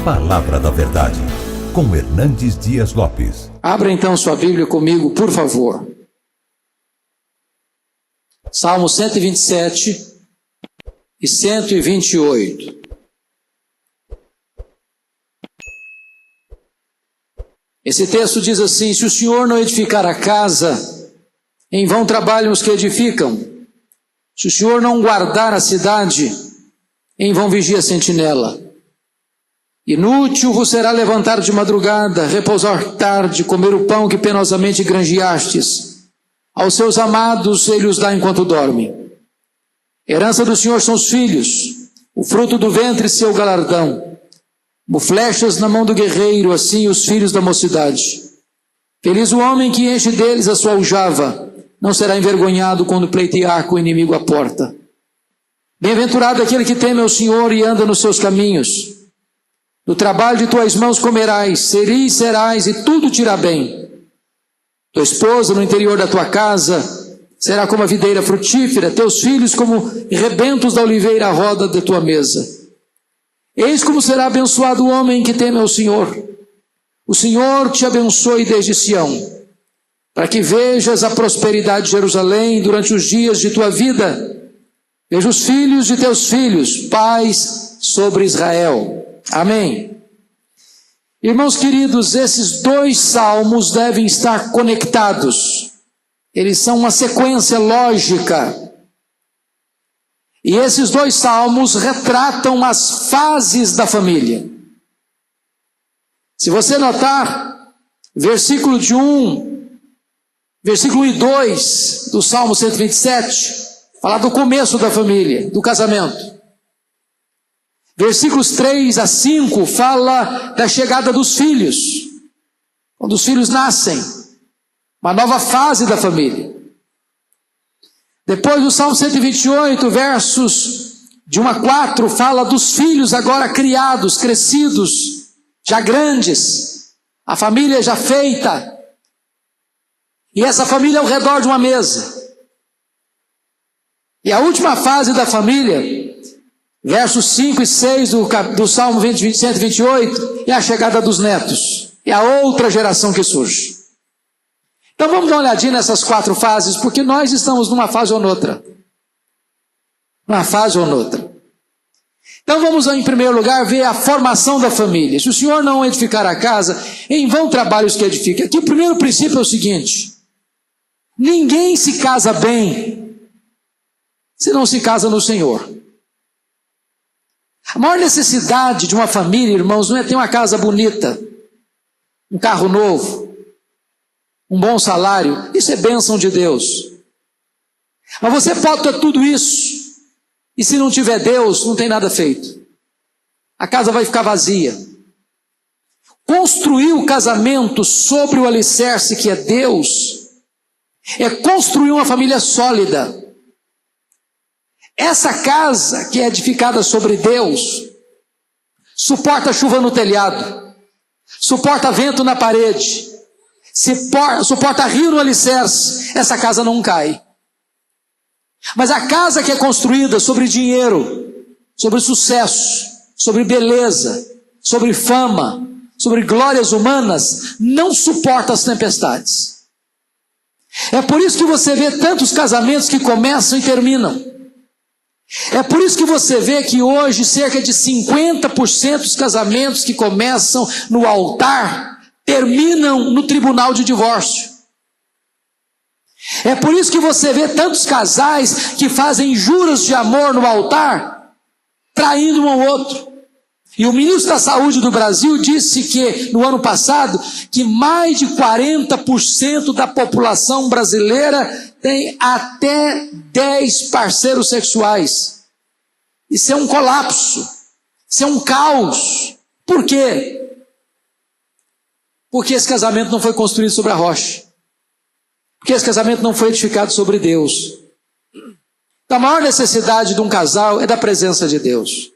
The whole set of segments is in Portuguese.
Palavra da Verdade, com Hernandes Dias Lopes. Abra então sua Bíblia comigo, por favor. Salmo 127 e 128. Esse texto diz assim: se o Senhor não edificar a casa, em vão trabalham os que edificam. Se o Senhor não guardar a cidade, em vão vigia a sentinela. Inútil vos será levantar de madrugada, repousar tarde, comer o pão que penosamente granjeastes. Aos seus amados ele os dá enquanto dormem. Herança do Senhor são os filhos, o fruto do ventre seu galardão. Como flechas na mão do guerreiro, assim os filhos da mocidade. Feliz o homem que enche deles a sua aljava, não será envergonhado quando pleitear com o inimigo à porta. Bem-aventurado aquele que teme ao Senhor e anda nos seus caminhos. Do trabalho de tuas mãos comerás, feliz serás e tudo te irá bem. Tua esposa no interior da tua casa será como a videira frutífera, teus filhos como rebentos da oliveira à roda da tua mesa. Eis como será abençoado o homem que teme ao Senhor. O Senhor te abençoe desde Sião, para que vejas a prosperidade de Jerusalém durante os dias de tua vida. Veja os filhos de teus filhos, paz sobre Israel. Amém. Irmãos queridos, esses dois salmos devem estar conectados. Eles são uma sequência lógica. E esses dois salmos retratam as fases da família. Se você notar, versículo 1 e 2 do Salmo 127, fala do começo da família, do casamento. Versículos 3 a 5 fala da chegada dos filhos, quando os filhos nascem, uma nova fase da família. Depois do Salmo 128, versos de 1 a 4, fala dos filhos agora criados, crescidos, já grandes, a família já feita, e essa família ao redor de uma mesa. E a última fase da família, versos 5 e 6 do Salmo 128, é a chegada dos netos. É a outra geração que surge. Então vamos dar uma olhadinha nessas 4 fases, porque nós estamos numa fase ou noutra. Numa fase ou noutra. Então vamos, em primeiro lugar, ver a formação da família. Se o Senhor não edificar a casa, em vão trabalham os que edificam. Aqui o primeiro princípio é o seguinte: ninguém se casa bem se não se casa no Senhor. A maior necessidade de uma família, irmãos, não é ter uma casa bonita, um carro novo, um bom salário. Isso é bênção de Deus. Mas você pode ter tudo isso, e se não tiver Deus, não tem nada feito. A casa vai ficar vazia. Construir o casamento sobre o alicerce que é Deus, é construir uma família sólida. Essa casa que é edificada sobre Deus, suporta chuva no telhado, suporta vento na parede, suporta rio no alicerce. Essa casa não cai. Mas a casa que é construída sobre dinheiro, sobre sucesso, sobre beleza, sobre fama, sobre glórias humanas, não suporta as tempestades. É por isso que você vê tantos casamentos que começam e terminam. É por isso que você vê que hoje cerca de 50% dos casamentos que começam no altar terminam no tribunal de divórcio. É por isso que você vê tantos casais que fazem juras de amor no altar, traindo um ao outro. E o ministro da Saúde do Brasil disse que, no ano passado, que mais de 40% da população brasileira tem até 10 parceiros sexuais. Isso é um colapso. Isso é um caos. Por quê? Porque esse casamento não foi construído sobre a rocha. Porque esse casamento não foi edificado sobre Deus. Então, a maior necessidade de um casal é da presença de Deus.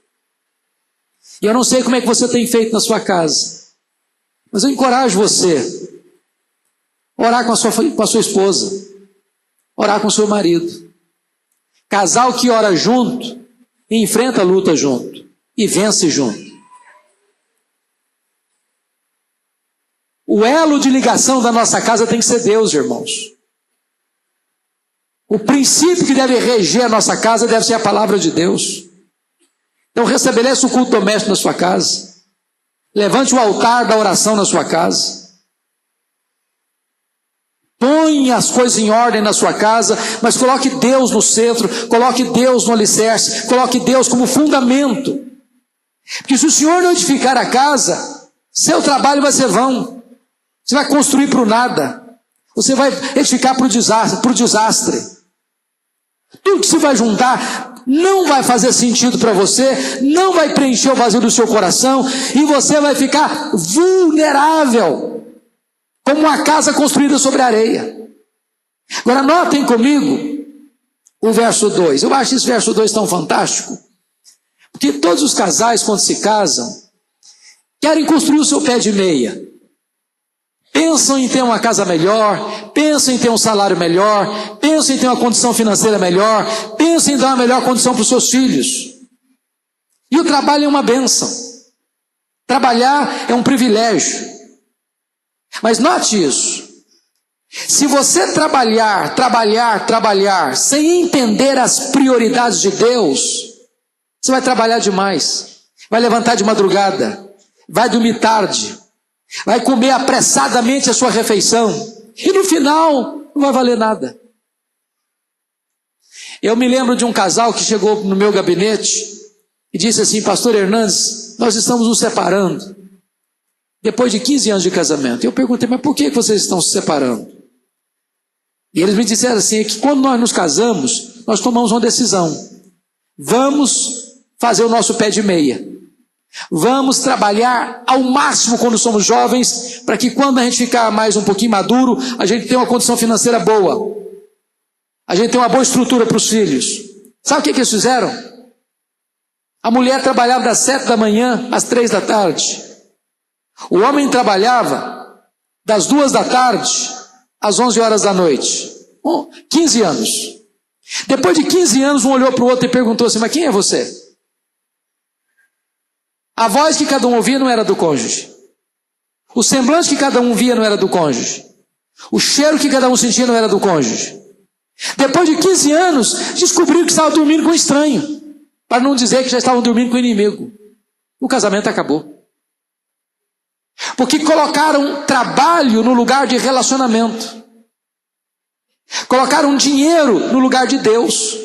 E eu não sei como é que você tem feito na sua casa, mas eu encorajo você a orar com a sua esposa, orar com o seu marido. Casal que ora junto, enfrenta a luta junto e vence junto. O elo de ligação da nossa casa tem que ser Deus, irmãos. O princípio que deve reger a nossa casa deve ser a palavra de Deus. Então restabeleça o culto doméstico na sua casa. Levante o altar da oração na sua casa. Põe as coisas em ordem na sua casa, mas coloque Deus no centro, coloque Deus no alicerce, coloque Deus como fundamento. Porque se o Senhor não edificar a casa, seu trabalho vai ser vão. Você vai construir para o nada. Você vai edificar para o desastre. Tudo que você vai juntar não vai fazer sentido para você, não vai preencher o vazio do seu coração, e você vai ficar vulnerável, como uma casa construída sobre areia. Agora notem comigo o verso 2. Eu acho esse verso 2 tão fantástico, porque todos os casais, quando se casam, querem construir o seu pé de meia. Pensam em ter uma casa melhor, pensam em ter um salário melhor, pensam em ter uma condição financeira melhor, pensam em dar uma melhor condição para os seus filhos. E o trabalho é uma bênção. Trabalhar é um privilégio. Mas note isso. Se você trabalhar, sem entender as prioridades de Deus, você vai trabalhar demais, vai levantar de madrugada, vai dormir tarde, vai comer apressadamente a sua refeição, e no final não vai valer nada. Eu me lembro de um casal que chegou no meu gabinete e disse assim: pastor Hernandes, nós estamos nos separando depois de 15 anos de casamento. Eu perguntei: mas por que vocês estão se separando? E eles me disseram assim: é que quando nós nos casamos, nós tomamos uma decisão. Vamos fazer o nosso pé de meia. Vamos trabalhar ao máximo quando somos jovens, para que quando a gente ficar mais um pouquinho maduro, a gente tenha uma condição financeira boa. A gente tenha uma boa estrutura para os filhos. Sabe o que eles fizeram? A mulher trabalhava das 7 da manhã às 3 da tarde. O homem trabalhava das 2 da tarde às 11 horas da noite. 15 anos. Depois de 15 anos, um olhou para o outro e perguntou assim: mas quem é você? A voz que cada um ouvia não era do cônjuge. O semblante que cada um via não era do cônjuge. O cheiro que cada um sentia não era do cônjuge. Depois de 15 anos, descobriram que estavam dormindo com um estranho, para não dizer que já estavam dormindo com o inimigo. O casamento acabou. Porque colocaram trabalho no lugar de relacionamento. Colocaram dinheiro no lugar de Deus.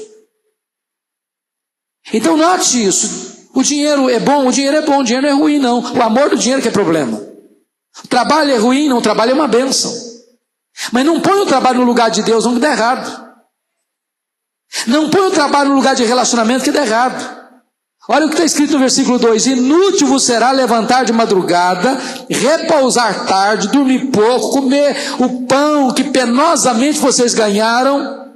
Então note isso. O dinheiro é bom, o dinheiro não é ruim não. O amor do dinheiro que é problema. O trabalho é ruim, não, o trabalho é uma bênção. Mas não põe o trabalho no lugar de Deus, não, que dá errado. Não põe o trabalho no lugar de relacionamento, que dá errado. Olha o que está escrito no versículo 2: inútil vos será levantar de madrugada, repousar tarde, dormir pouco, comer o pão que penosamente vocês ganharam,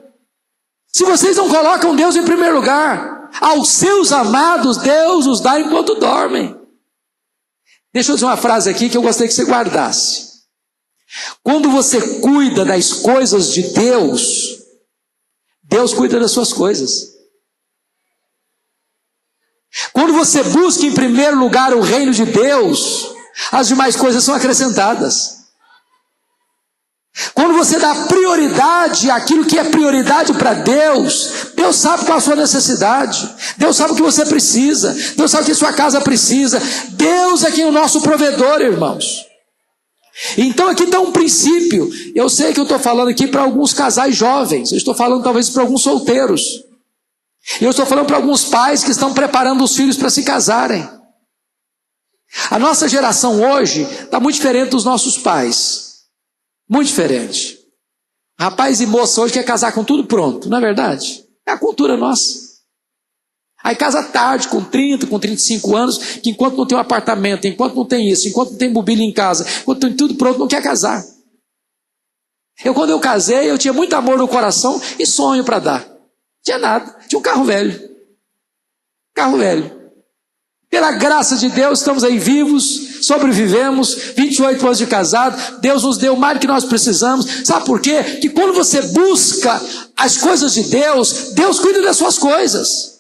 se vocês não colocam Deus em primeiro lugar. Aos seus amados Deus os dá enquanto dormem. Deixa eu dizer uma frase aqui que eu gostaria que você guardasse. Quando você cuida das coisas de Deus, Deus cuida das suas coisas. Quando você busca em primeiro lugar o reino de Deus, as demais coisas são acrescentadas. Quando você dá prioridade àquilo que é prioridade para Deus, Deus sabe qual é a sua necessidade, Deus sabe o que você precisa, Deus sabe o que a sua casa precisa. Deus é quem é o nosso provedor, irmãos. Então aqui está um princípio. Eu sei que eu estou falando aqui para alguns casais jovens, eu estou falando talvez para alguns solteiros, eu estou falando para alguns pais que estão preparando os filhos para se casarem. A nossa geração hoje está muito diferente dos nossos pais. Muito diferente. Rapaz e moça hoje quer casar com tudo pronto, não é verdade? É a cultura nossa. Aí casa tarde, com 30, com 35 anos, que enquanto não tem um apartamento, enquanto não tem isso, enquanto não tem mobília em casa, enquanto tem tudo pronto, não quer casar. Quando eu casei, eu tinha muito amor no coração e sonho para dar. Não tinha nada, tinha um carro velho. Carro velho. Pela graça de Deus, estamos aí vivos, sobrevivemos, 28 anos de casado, Deus nos deu mais do que nós precisamos. Sabe por quê? Que quando você busca as coisas de Deus, Deus cuida das suas coisas.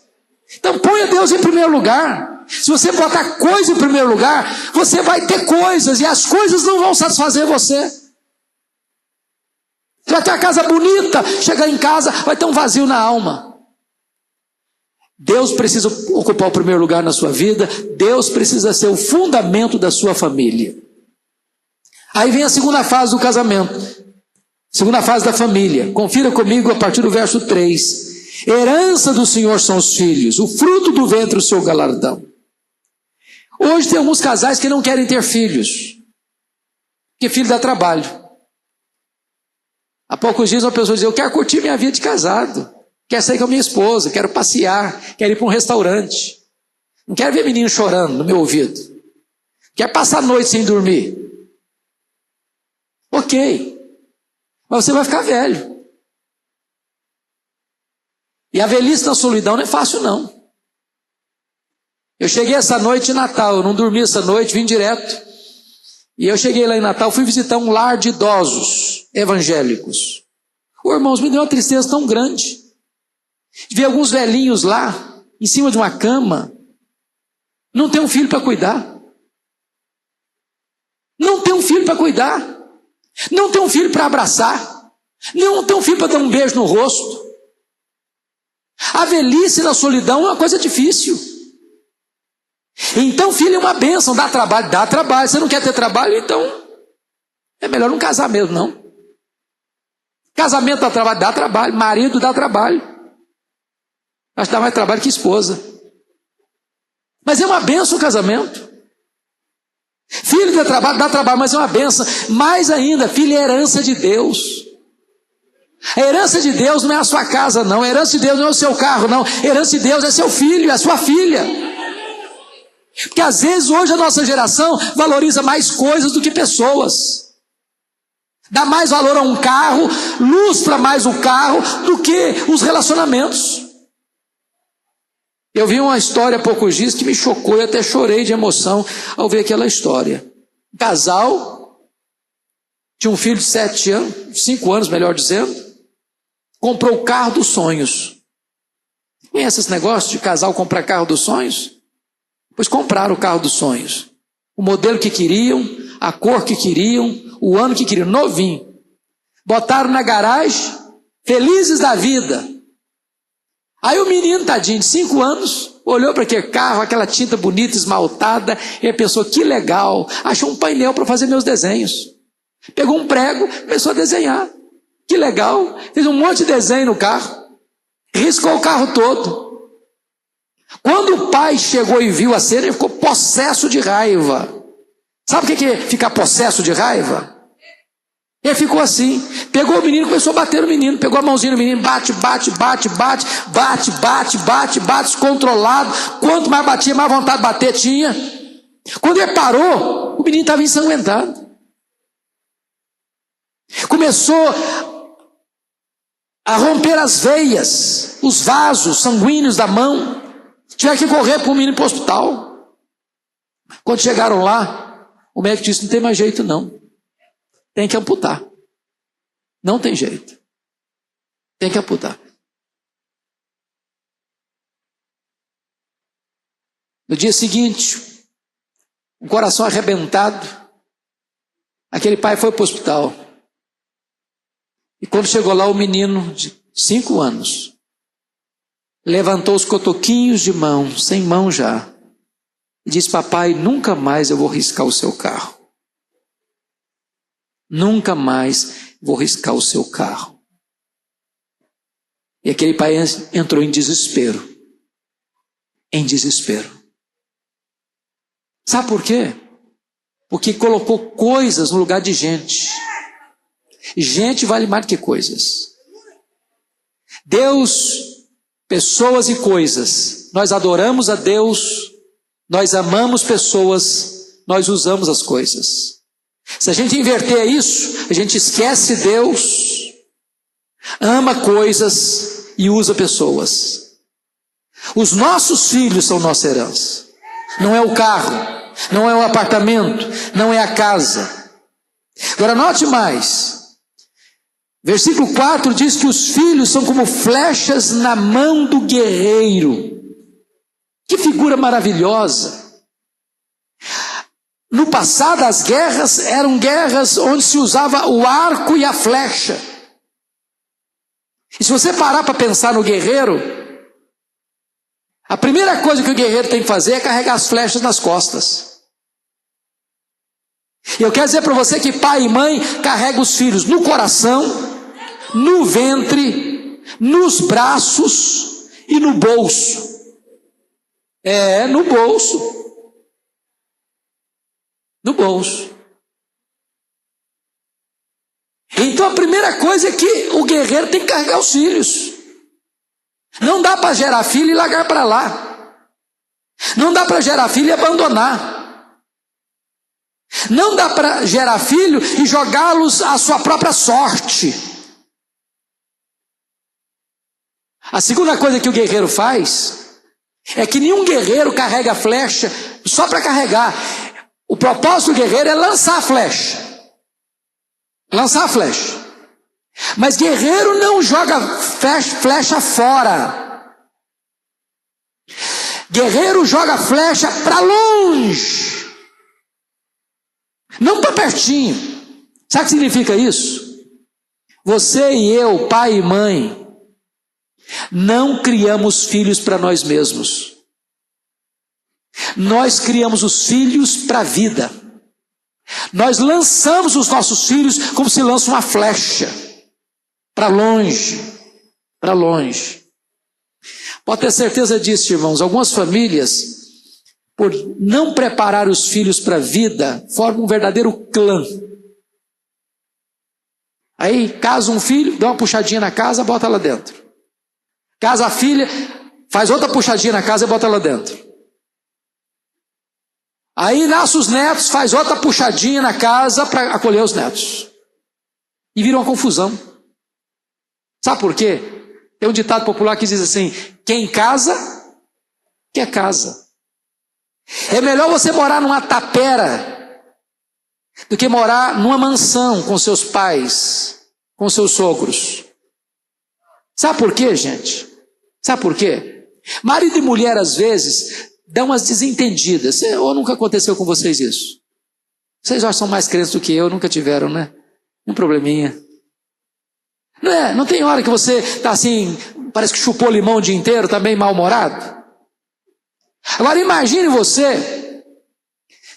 Então ponha Deus em primeiro lugar. Se você botar coisa em primeiro lugar, você vai ter coisas, e as coisas não vão satisfazer você. Você vai ter uma casa bonita, chegar em casa, vai ter um vazio na alma. Deus precisa ocupar o primeiro lugar na sua vida, Deus precisa ser o fundamento da sua família. Aí vem a segunda fase do casamento, segunda fase da família. Confira comigo a partir do verso 3. Herança do Senhor são os filhos, o fruto do ventre o seu galardão. Hoje tem alguns casais que não querem ter filhos, porque filho dá trabalho. Há poucos dias uma pessoa dizia: eu quero curtir minha vida de casado, quero sair com a minha esposa, quero passear, quero ir para um restaurante, não quero ver menino chorando no meu ouvido, quero passar a noite sem dormir. Ok, mas você vai ficar velho. E a velhice na solidão não é fácil não. Eu cheguei essa noite de Natal, eu não dormi essa noite, vim direto. E eu cheguei lá em Natal, fui visitar um lar de idosos evangélicos. Ô, irmãos, me deu uma tristeza tão grande de ver alguns velhinhos lá, em cima de uma cama, não tem um filho para cuidar. Não tem um filho para cuidar. Não tem um filho para abraçar. Não tem um filho para dar um beijo no rosto. A velhice na solidão é uma coisa difícil. Então, filho, é uma bênção, dá trabalho, dá trabalho. Você não quer ter trabalho, então é melhor não casar mesmo, não. Casamento dá trabalho, marido dá trabalho. Acho que dá mais trabalho que esposa. Mas é uma bênção o casamento. Filho dá trabalho, mas é uma bênção. Mais ainda, filho é herança de Deus. A herança de Deus não é a sua casa, não. A herança de Deus não é o seu carro, não. A herança de Deus é seu filho, é a sua filha. Porque às vezes hoje a nossa geração valoriza mais coisas do que pessoas. Dá mais valor a um carro, lustra mais o carro do que os relacionamentos. Eu vi uma história há poucos dias que me chocou e até chorei de emoção ao ver aquela história. Um casal tinha um filho de 7 anos, 5 anos melhor dizendo, comprou o carro dos sonhos. Conhece esse negócio de casal comprar carro dos sonhos? Pois compraram o carro dos sonhos. O modelo que queriam, a cor que queriam, o ano que queriam, novinho. Botaram na garagem, felizes da vida. Aí o menino, tadinho, de 5 anos, olhou para aquele carro, aquela tinta bonita, esmaltada, e pensou: que legal, achou um painel para fazer meus desenhos. Pegou um prego, começou a desenhar. Que legal, fez um monte de desenho no carro, riscou o carro todo. Quando o pai chegou e viu a cena, ele ficou possesso de raiva. Sabe o que é ficar possesso de raiva? Ele ficou assim, pegou o menino, começou a bater no menino, pegou a mãozinha no menino, bate, descontrolado. Quanto mais batia, mais vontade de bater tinha. Quando ele parou, o menino estava ensanguentado. Começou a romper as veias, os vasos sanguíneos da mão. Tiveram que correr para o menino para o hospital. Quando chegaram lá, o médico disse: não tem mais jeito não. Tem que amputar. Não tem jeito. Tem que amputar. No dia seguinte, um coração arrebentado, aquele pai foi para o hospital. E quando chegou lá, o menino de 5 anos levantou os cotoquinhos de mão, sem mão já, e disse: papai, nunca mais eu vou riscar o seu carro. Nunca mais vou riscar o seu carro. E aquele pai entrou em desespero. Em desespero. Sabe por quê? Porque colocou coisas no lugar de gente. Gente vale mais do que coisas. Deus, pessoas e coisas. Nós adoramos a Deus, nós amamos pessoas, nós usamos as coisas. Se a gente inverter isso, a gente esquece Deus, ama coisas e usa pessoas. Os nossos filhos são nossa herança. Não é o carro, não é o apartamento, não é a casa. Agora note mais. Versículo 4 diz que os filhos são como flechas na mão do guerreiro. Que figura maravilhosa. No passado, as guerras eram guerras onde se usava o arco e a flecha. E se você parar para pensar no guerreiro, a primeira coisa que o guerreiro tem que fazer é carregar as flechas nas costas. E eu quero dizer para você que pai e mãe carregam os filhos no coração, no ventre, nos braços e no bolso. No bolso. No bolso. Então a primeira coisa é que o guerreiro tem que carregar os filhos. Não dá para gerar filho e largar para lá. Não dá para gerar filho e abandonar. Não dá para gerar filho e jogá-los à sua própria sorte. A segunda coisa que o guerreiro faz é que nenhum guerreiro carrega a flecha só para carregar. O propósito do guerreiro é lançar a flecha. Lançar a flecha. Mas guerreiro não joga flecha fora. Guerreiro joga flecha para longe. Não para pertinho. Sabe o que significa isso? Você e eu, pai e mãe, não criamos filhos para nós mesmos. Nós criamos os filhos para a vida. Nós lançamos os nossos filhos como se lança uma flecha. Para longe. Para longe. Pode ter certeza disso, irmãos. Algumas famílias, por não preparar os filhos para a vida, formam um verdadeiro clã. Aí casa um filho, dá uma puxadinha na casa, bota lá dentro. Casa a filha, faz outra puxadinha na casa e bota lá dentro. Aí nasce os netos, faz outra puxadinha na casa para acolher os netos. E vira uma confusão. Sabe por quê? Tem um ditado popular que diz assim: quem casa, quer casa. É melhor você morar numa tapera do que morar numa mansão com seus pais, com seus sogros. Sabe por quê, gente? Sabe por quê? Marido e mulher, às vezes, dão umas desentendidas. Ou nunca aconteceu com vocês isso? Vocês já são mais crentes do que eu, nunca tiveram, né? Um probleminha. Não tem hora que você está assim, parece que chupou limão o dia inteiro, está bem mal-humorado? Agora imagine você,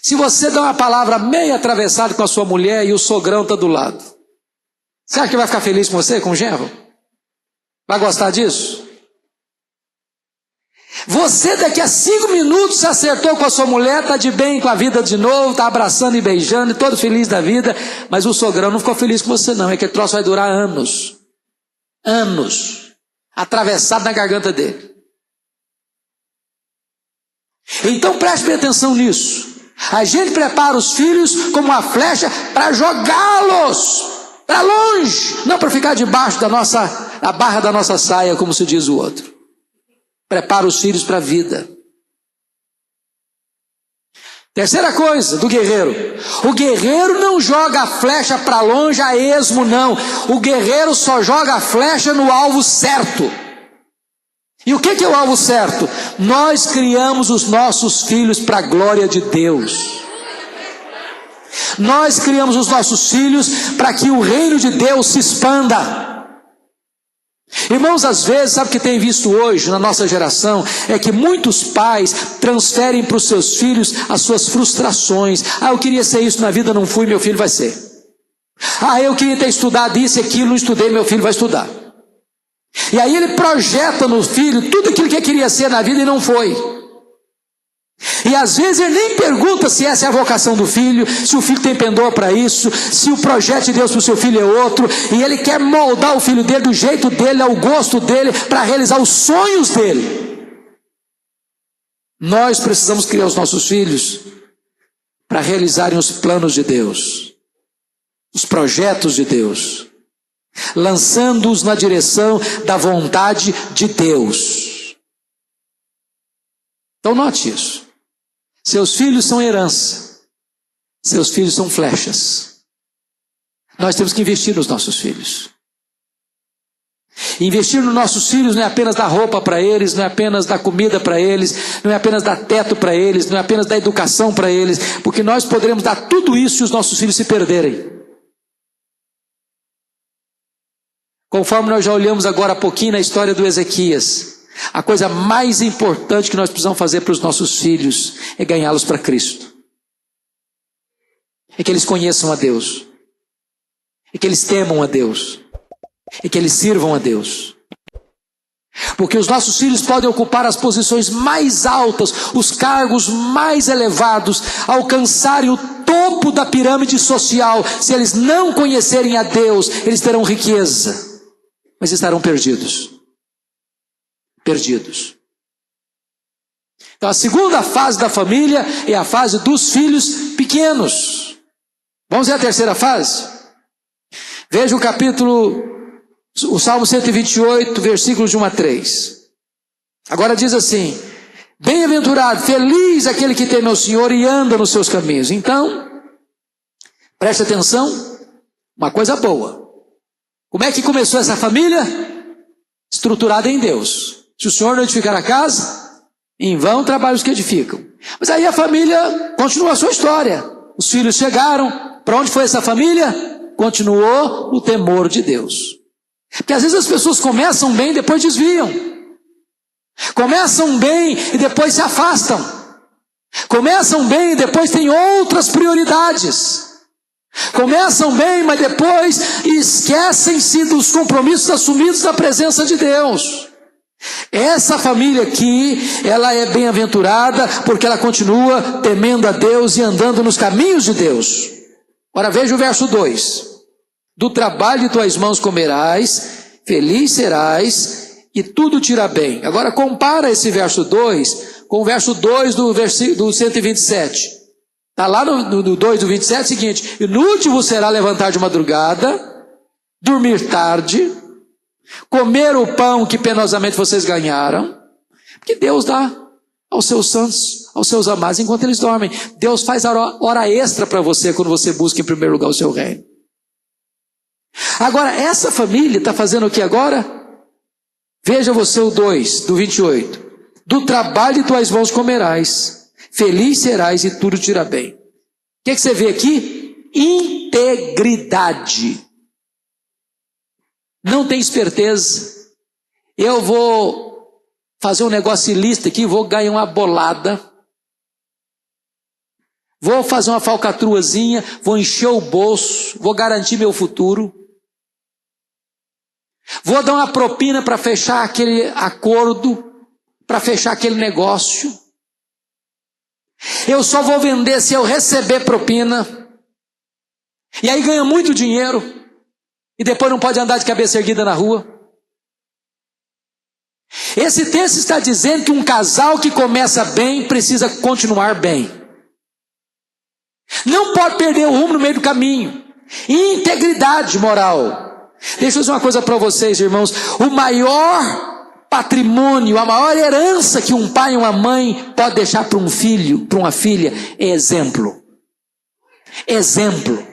se você dá uma palavra meio atravessada com a sua mulher e o sogrão está do lado. Você acha que vai ficar feliz com você, com o genro? Vai gostar disso? Você daqui a 5 minutos se acertou com a sua mulher, está de bem com a vida de novo, está abraçando e beijando, todo feliz da vida, mas o sogrão não ficou feliz com você não, é que o troço vai durar anos. Anos. Atravessado na garganta dele. Então preste bem atenção nisso. A gente prepara os filhos como uma flecha para jogá-los para longe, não para ficar debaixo da barra da nossa saia, como se diz o outro. Prepara os filhos para a vida. Terceira coisa do guerreiro: o guerreiro não joga a flecha para longe a esmo, não. O guerreiro só joga a flecha no alvo certo. E o que é o alvo certo? Nós criamos os nossos filhos para a glória de Deus. Nós criamos os nossos filhos para que o reino de Deus se expanda. Irmãos, às vezes, sabe o que tem visto hoje na nossa geração? É que muitos pais transferem para os seus filhos as suas frustrações. Eu queria ser isso na vida, não fui, meu filho vai ser. Eu queria ter estudado isso e aquilo, não estudei, meu filho vai estudar. E aí ele projeta no filho tudo aquilo que ele queria ser na vida e não foi. E às vezes ele nem pergunta se essa é a vocação do filho, se o filho tem pendor para isso, se o projeto de Deus para o seu filho é outro, e ele quer moldar o filho dele do jeito dele, ao gosto dele, para realizar os sonhos dele. Nós precisamos criar os nossos filhos para realizarem os planos de Deus, os projetos de Deus, lançando-os na direção da vontade de Deus. Então note isso. Seus filhos são herança. Seus filhos são flechas. Nós temos que investir nos nossos filhos. Investir nos nossos filhos não é apenas dar roupa para eles, não é apenas dar comida para eles, não é apenas dar teto para eles, não é apenas dar educação para eles, porque nós poderemos dar tudo isso se os nossos filhos se perderem. Conforme nós já olhamos agora há pouquinho na história do Ezequias, a coisa mais importante que nós precisamos fazer para os nossos filhos é ganhá-los para Cristo. É que eles conheçam a Deus, é que eles temam a Deus, e que eles sirvam a Deus. Porque os nossos filhos podem ocupar as posições mais altas, os cargos mais elevados, alcançarem o topo da pirâmide social. Se eles não conhecerem a Deus, eles terão riqueza, mas estarão perdidos. Perdidos. Então a segunda fase da família é a fase dos filhos pequenos. Vamos ver a terceira fase? Veja o Salmo 128, versículos de 1 a 3. Agora diz assim: bem-aventurado, feliz aquele que teme ao Senhor e anda nos seus caminhos. Então, preste atenção, uma coisa boa. Como é que começou essa família? Estruturada em Deus. Se o Senhor não edificar a casa, em vão trabalham os que edificam. Mas aí a família continuou a sua história. Os filhos chegaram. Para onde foi essa família? Continuou o temor de Deus. Porque às vezes as pessoas começam bem e depois desviam. Começam bem e depois se afastam. Começam bem e depois têm outras prioridades. Começam bem, mas depois esquecem-se dos compromissos assumidos na presença de Deus. Essa família aqui, ela é bem-aventurada porque ela continua temendo a Deus e andando nos caminhos de Deus. Ora, veja o verso 2. Do trabalho de tuas mãos comerás, feliz serás, e tudo te irá bem. Agora compara esse verso 2 com o verso 2 do 127. Está lá no 2 do 27, é o seguinte: inútil vos será levantar de madrugada, dormir tarde, comer o pão que penosamente vocês ganharam, porque Deus dá aos seus santos, aos seus amados, enquanto eles dormem. Deus faz hora extra para você quando você busca em primeiro lugar o seu reino. Agora, essa família está fazendo o que agora? Veja você o 2, do 28. Do trabalho de tuas mãos comerás, feliz serás e tudo te irá bem. O que você vê aqui? Integridade. Não tem esperteza. Eu vou fazer um negócio ilícito aqui, vou ganhar uma bolada. Vou fazer uma falcatruazinha, vou encher o bolso, vou garantir meu futuro. Vou dar uma propina para fechar aquele acordo, para fechar aquele negócio. Eu só vou vender se eu receber propina. E aí ganha muito dinheiro. E depois não pode andar de cabeça erguida na rua. Esse texto está dizendo que um casal que começa bem precisa continuar bem. Não pode perder o rumo no meio do caminho. Integridade moral. Deixa eu dizer uma coisa para vocês, irmãos. O maior patrimônio, a maior herança que um pai e uma mãe pode deixar para um filho, para uma filha, é exemplo. Exemplo.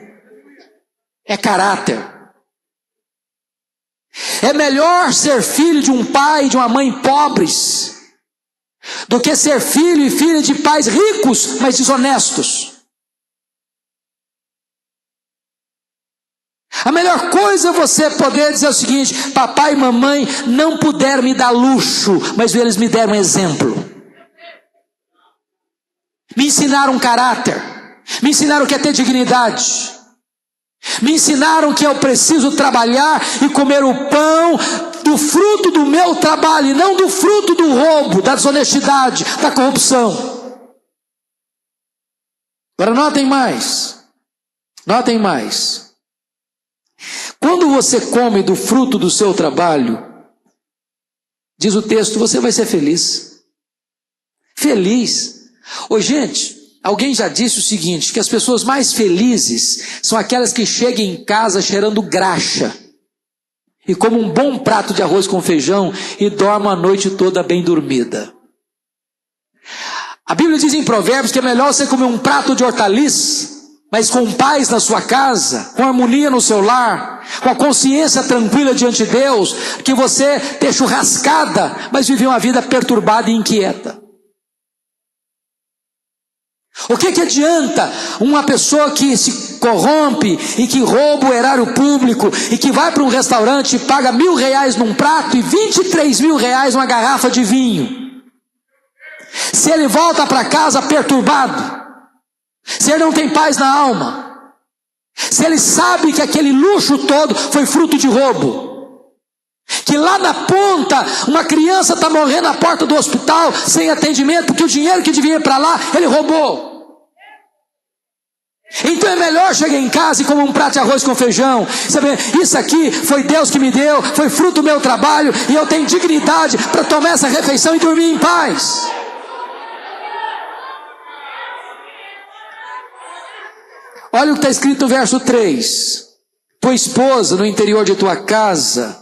É caráter. É melhor ser filho de um pai e de uma mãe pobres do que ser filho e filha de pais ricos, mas desonestos. A melhor coisa é você poder dizer o seguinte: papai e mamãe não puderam me dar luxo, mas eles me deram exemplo. Me ensinaram caráter, me ensinaram o que é ter dignidade, me ensinaram que eu preciso trabalhar e comer o pão do fruto do meu trabalho, e não do fruto do roubo, da desonestidade, da corrupção. Agora notem mais, notem mais. Quando você come do fruto do seu trabalho, diz o texto, você vai ser feliz. Feliz. Ô gente, alguém já disse o seguinte, que as pessoas mais felizes são aquelas que chegam em casa cheirando graxa e comem um bom prato de arroz com feijão e dormem a noite toda bem dormida. A Bíblia diz em Provérbios que é melhor você comer um prato de hortaliças mas com paz na sua casa, com harmonia no seu lar, com a consciência tranquila diante de Deus, que você ter churrascada, mas viver uma vida perturbada e inquieta. O que adianta uma pessoa que se corrompe e que rouba o erário público e que vai para um restaurante e paga R$1.000 num prato e R$23.000 uma garrafa de vinho? Se ele volta para casa perturbado, se ele não tem paz na alma, se ele sabe que aquele luxo todo foi fruto de roubo, que lá na ponta uma criança está morrendo na porta do hospital sem atendimento porque o dinheiro que devia ir para lá ele roubou. Então é melhor chegar em casa e comer um prato de arroz com feijão, saber, isso aqui foi Deus que me deu, foi fruto do meu trabalho e eu tenho dignidade para tomar essa refeição e dormir em paz. Olha o que está escrito no verso 3. Tua esposa no interior de tua casa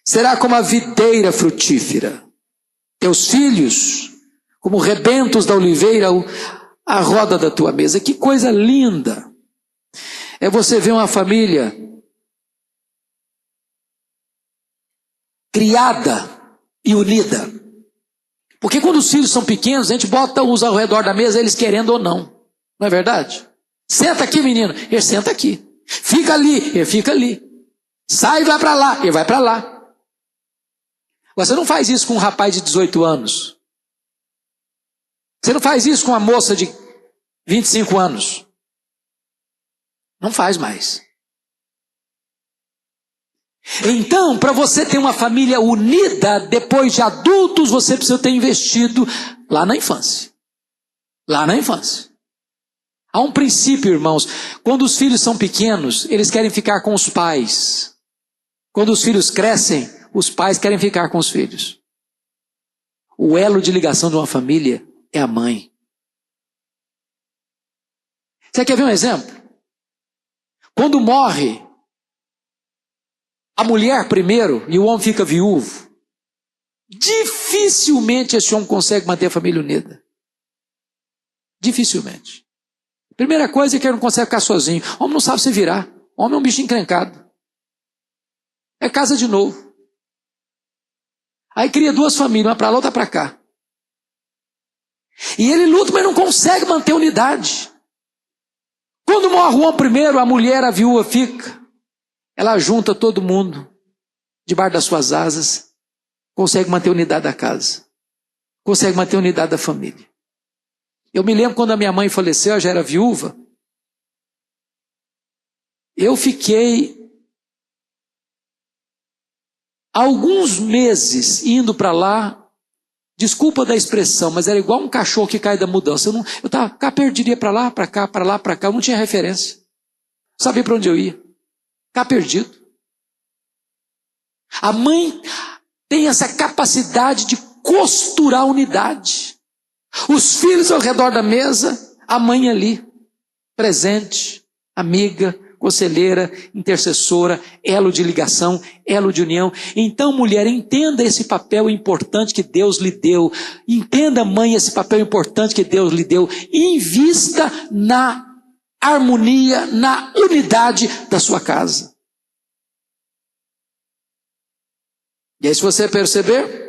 será como a videira frutífera, teus filhos como rebentos da oliveira à roda da tua mesa. Que coisa linda é você ver uma família criada e unida. Porque quando os filhos são pequenos, a gente bota-os ao redor da mesa, eles querendo ou não. Não é verdade? Senta aqui, menino. Ele senta aqui. Fica ali. Ele fica ali. Sai e vai para lá. Ele vai para lá. Você não faz isso com um rapaz de 18 anos. Você não faz isso com uma moça de 25 anos. Não faz mais. Então, para você ter uma família unida, depois de adultos, você precisa ter investido lá na infância. Lá na infância. Há um princípio, irmãos. Quando os filhos são pequenos, eles querem ficar com os pais. Quando os filhos crescem, os pais querem ficar com os filhos. O elo de ligação de uma família é a mãe. Você quer ver um exemplo? Quando morre a mulher primeiro e o homem fica viúvo, dificilmente esse homem consegue manter a família unida. Dificilmente. Primeira coisa é que ele não consegue ficar sozinho. O homem não sabe se virar. O homem é um bicho encrencado. É casa de novo. Aí cria duas famílias, uma para lá, outra para cá. E ele luta, mas não consegue manter a unidade. Quando morre o homem primeiro, a mulher, a viúva fica. Ela junta todo mundo debaixo das suas asas. Consegue manter a unidade da casa. Consegue manter a unidade da família. Eu me lembro quando a minha mãe faleceu, eu já era viúva. Eu fiquei alguns meses indo para lá, desculpa da expressão, mas era igual um cachorro que cai da mudança. Eu estava cá perdido, ia para lá, para cá, para lá, para cá, eu não tinha referência. Não sabia para onde eu ia. Cá perdido. A mãe tem essa capacidade de costurar a unidade. Os filhos ao redor da mesa, a mãe ali, presente, amiga, conselheira, intercessora, elo de ligação, elo de união. Então, mulher, entenda esse papel importante que Deus lhe deu. Entenda, mãe, esse papel importante que Deus lhe deu. Invista na harmonia, na unidade da sua casa. E aí, se você perceber,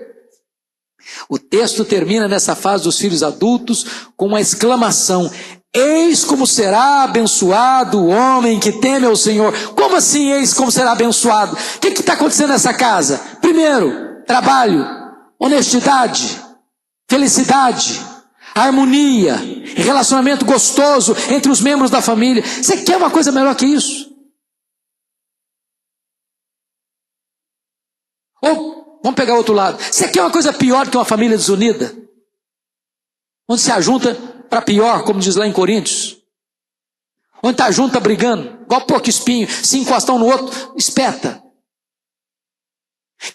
o texto termina nessa fase dos filhos adultos com uma exclamação: eis como será abençoado o homem que teme ao Senhor. Como assim eis como será abençoado? O que está acontecendo nessa casa? Primeiro, trabalho, honestidade, felicidade, harmonia, relacionamento gostoso entre os membros da família. Você quer uma coisa melhor que isso? Ou, vamos pegar o outro lado. Você quer uma coisa pior que uma família desunida? Onde se ajunta para pior, como diz lá em Coríntios. Onde está junto, está brigando. Igual porco espinho. Se encostar um no outro, espeta.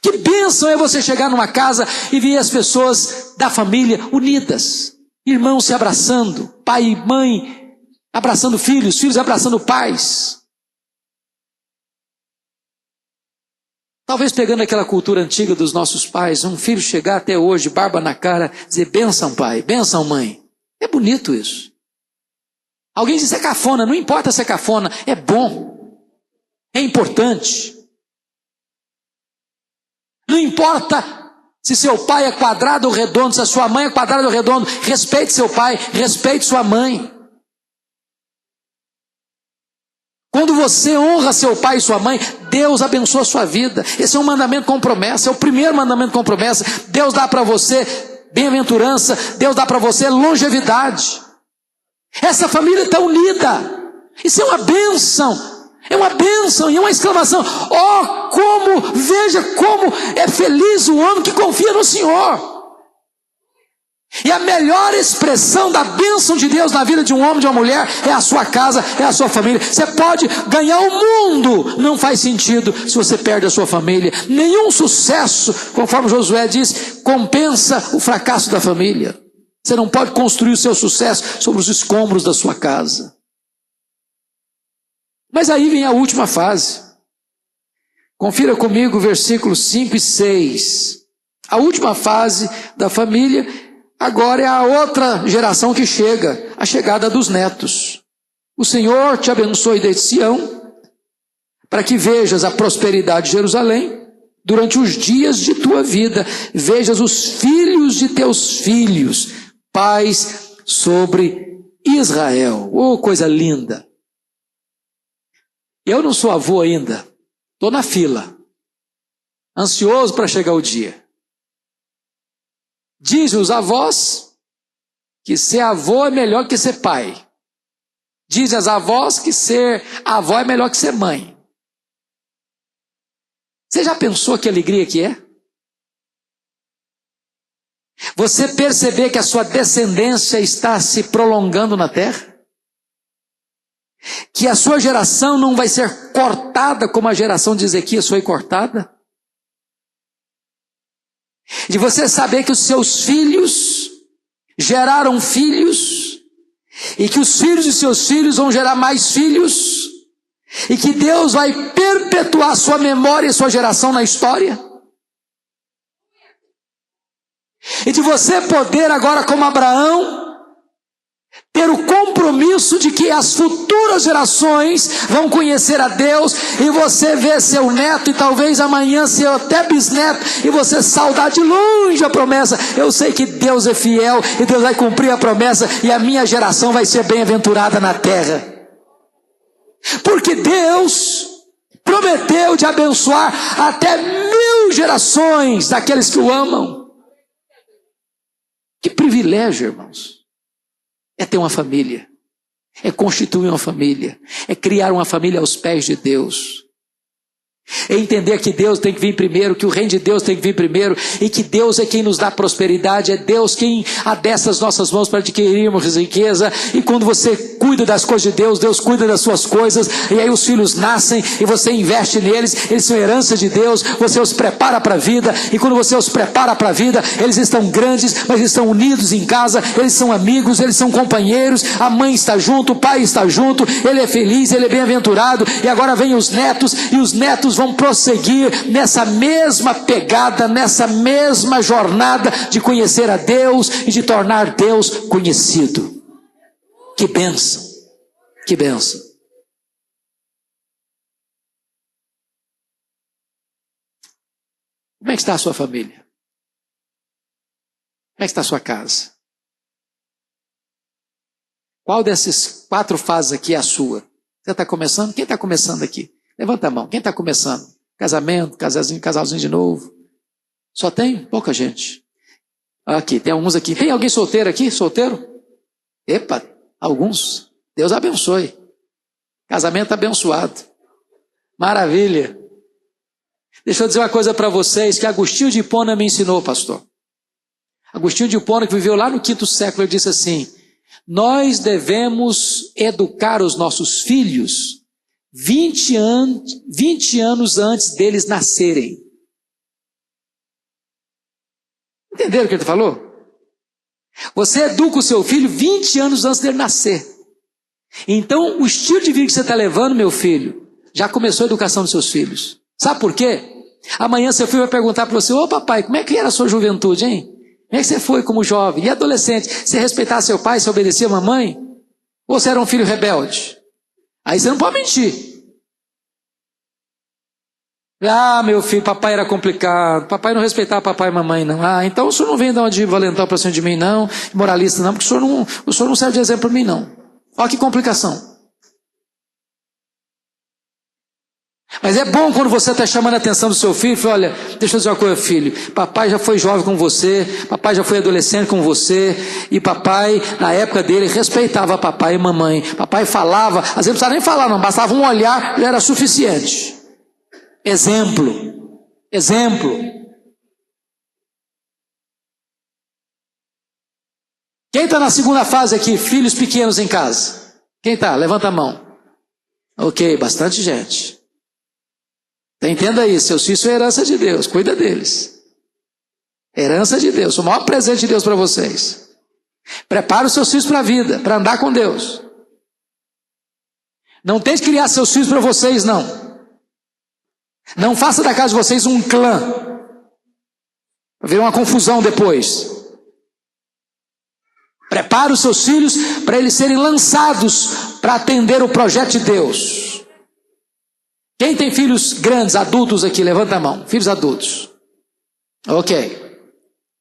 Que bênção é você chegar numa casa e ver as pessoas da família unidas. Irmãos se abraçando. Pai e mãe abraçando filhos. Filhos abraçando pais. Talvez pegando aquela cultura antiga dos nossos pais, um filho chegar até hoje, barba na cara, dizer: bênção pai, bênção mãe. É bonito isso. Alguém diz, é cafona. Não importa se é cafona, é bom, é importante. Não importa se seu pai é quadrado ou redondo, se a sua mãe é quadrada ou redondo, respeite seu pai, respeite sua mãe. Quando você honra seu pai e sua mãe, Deus abençoa a sua vida. Esse é um mandamento com promessa, é o primeiro mandamento com promessa. Deus dá para você bem-aventurança, Deus dá para você longevidade. Essa família está unida. Isso é uma bênção. É uma bênção e é uma exclamação. Oh, como, veja como é feliz o homem que confia no Senhor. E a melhor expressão da bênção de Deus na vida de um homem e de uma mulher é a sua casa, é a sua família. Você pode ganhar o mundo, não faz sentido se você perde a sua família. Nenhum sucesso, conforme Josué diz, compensa o fracasso da família. Você não pode construir o seu sucesso sobre os escombros da sua casa. Mas aí vem a última fase. Confira comigo versículos 5 e 6. A última fase da família, agora é a outra geração que chega, a chegada dos netos. O Senhor te abençoe desde Sião, para que vejas a prosperidade de Jerusalém, durante os dias de tua vida, vejas os filhos de teus filhos, paz sobre Israel. Oh, coisa linda! Eu não sou avô ainda, estou na fila, ansioso para chegar o dia. Dizem os avós que ser avô é melhor que ser pai. Dizem as avós que ser avó é melhor que ser mãe. Você já pensou que alegria que é? Você perceber que a sua descendência está se prolongando na terra? Que a sua geração não vai ser cortada como a geração de Ezequias foi cortada? De você saber que os seus filhos geraram filhos, e que os filhos de seus filhos vão gerar mais filhos, e que Deus vai perpetuar sua memória e sua geração na história? E de você poder agora, como Abraão, ter o compromisso de que as futuras gerações vão conhecer a Deus, e você vê seu neto e talvez amanhã seu até bisneto, e você saudar de longe a promessa. Eu sei que Deus é fiel e Deus vai cumprir a promessa, e a minha geração vai ser bem-aventurada na terra, porque Deus prometeu de abençoar até 1000 gerações daqueles que o amam. Que privilégio, irmãos, é ter uma família, é constituir uma família, é criar uma família aos pés de Deus, é entender que Deus tem que vir primeiro, que o reino de Deus tem que vir primeiro, e que Deus é quem nos dá prosperidade, é Deus quem adestra as nossas mãos para adquirirmos riqueza. E quando você cuida das coisas de Deus, Deus cuida das suas coisas, e aí os filhos nascem e você investe neles, eles são herança de Deus, você os prepara para a vida, e quando você os prepara para a vida, eles estão grandes, mas estão unidos em casa, eles são amigos, eles são companheiros, a mãe está junto, o pai está junto, ele é feliz, ele é bem-aventurado. E agora vem os netos, e os netos vão prosseguir nessa mesma pegada, nessa mesma jornada de conhecer a Deus e de tornar Deus conhecido. Que bênção, que bênção. Como é que está a sua família? Como é que está a sua casa? Qual dessas 4 fases aqui é a sua? Você está começando? Quem está começando aqui? Levanta a mão. Quem está começando? Casamento, casalzinho de novo. Só tem pouca gente. Aqui, tem alguns aqui. Tem alguém solteiro aqui? Solteiro? Epa, alguns. Deus abençoe. Casamento abençoado. Maravilha. Deixa eu dizer uma coisa para vocês que Agostinho de Hipona me ensinou, pastor. Agostinho de Hipona, que viveu lá no 5º século, ele disse assim: nós devemos educar os nossos filhos 20 anos antes deles nascerem. Entenderam o que ele falou? Você educa o seu filho 20 anos antes dele nascer. Então, o estilo de vida que você está levando, meu filho, já começou a educação dos seus filhos. Sabe por quê? Amanhã seu filho vai perguntar para você: ô papai, como é que era a sua juventude, hein? Como é que você foi como jovem? E adolescente? Você respeitar seu pai, você obedecer a mamãe? Ou você era um filho rebelde? Aí você não pode mentir. Ah, meu filho, papai era complicado. Papai não respeitava papai e mamãe, não. Ah, então o senhor não vem dar uma de valentão para cima de mim, não. Moralista, não, porque o senhor não serve de exemplo para mim, não. Olha que complicação. Mas é bom quando você está chamando a atenção do seu filho, fala, olha, deixa eu dizer uma coisa, filho, papai já foi jovem com você, papai já foi adolescente com você, e papai, na época dele, respeitava papai e mamãe, papai falava, às vezes não precisava nem falar não, bastava um olhar, já era suficiente. Exemplo. Quem está na segunda fase aqui, filhos pequenos em casa? Quem está? Levanta a mão. Ok, bastante gente. Entenda isso, seus filhos são herança de Deus, cuida deles. Herança de Deus, o maior presente de Deus para vocês. Prepara os seus filhos para a vida, para andar com Deus. Não tente criar seus filhos para vocês, não. Não faça da casa de vocês um clã. Vai virar uma confusão depois. Prepare os seus filhos para eles serem lançados para atender o projeto de Deus. Quem tem filhos grandes, adultos aqui? Levanta a mão. Filhos adultos. Ok.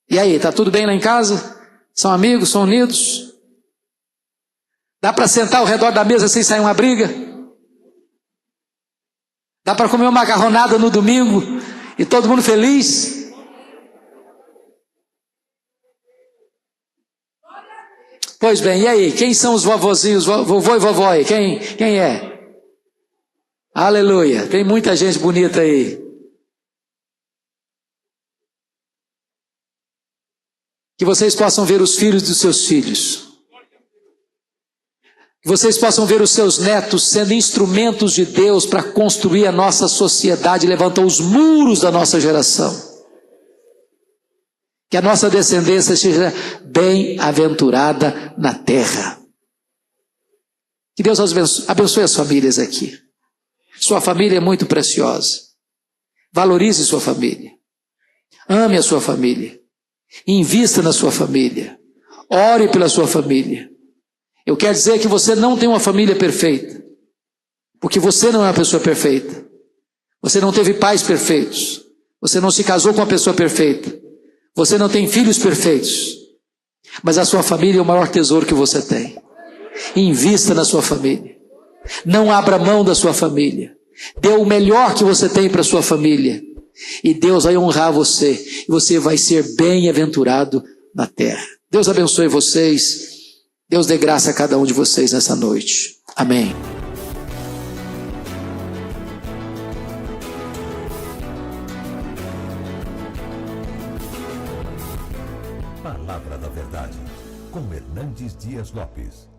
E aí, tá tudo bem lá em casa? São amigos? São unidos? Dá para sentar ao redor da mesa sem sair uma briga? Dá para comer uma macarronada no domingo e todo mundo feliz? Pois bem, e aí? Quem são os vovozinhos, vovô e vovó aí? Quem é? Aleluia, tem muita gente bonita aí. Que vocês possam ver os filhos dos seus filhos. Que vocês possam ver os seus netos sendo instrumentos de Deus para construir a nossa sociedade, levantar os muros da nossa geração. Que a nossa descendência seja bem-aventurada na terra. Que Deus abençoe as famílias aqui. Sua família é muito preciosa. Valorize sua família. Ame a sua família. Invista na sua família. Ore pela sua família. Eu quero dizer que você não tem uma família perfeita. Porque você não é uma pessoa perfeita. Você não teve pais perfeitos. Você não se casou com uma pessoa perfeita. Você não tem filhos perfeitos. Mas a sua família é o maior tesouro que você tem. Invista na sua família. Não abra mão da sua família. Dê o melhor que você tem para a sua família. E Deus vai honrar você. E você vai ser bem-aventurado na terra. Deus abençoe vocês. Deus dê graça a cada um de vocês nessa noite. Amém. Palavra da Verdade, com Hernandes Dias Lopes.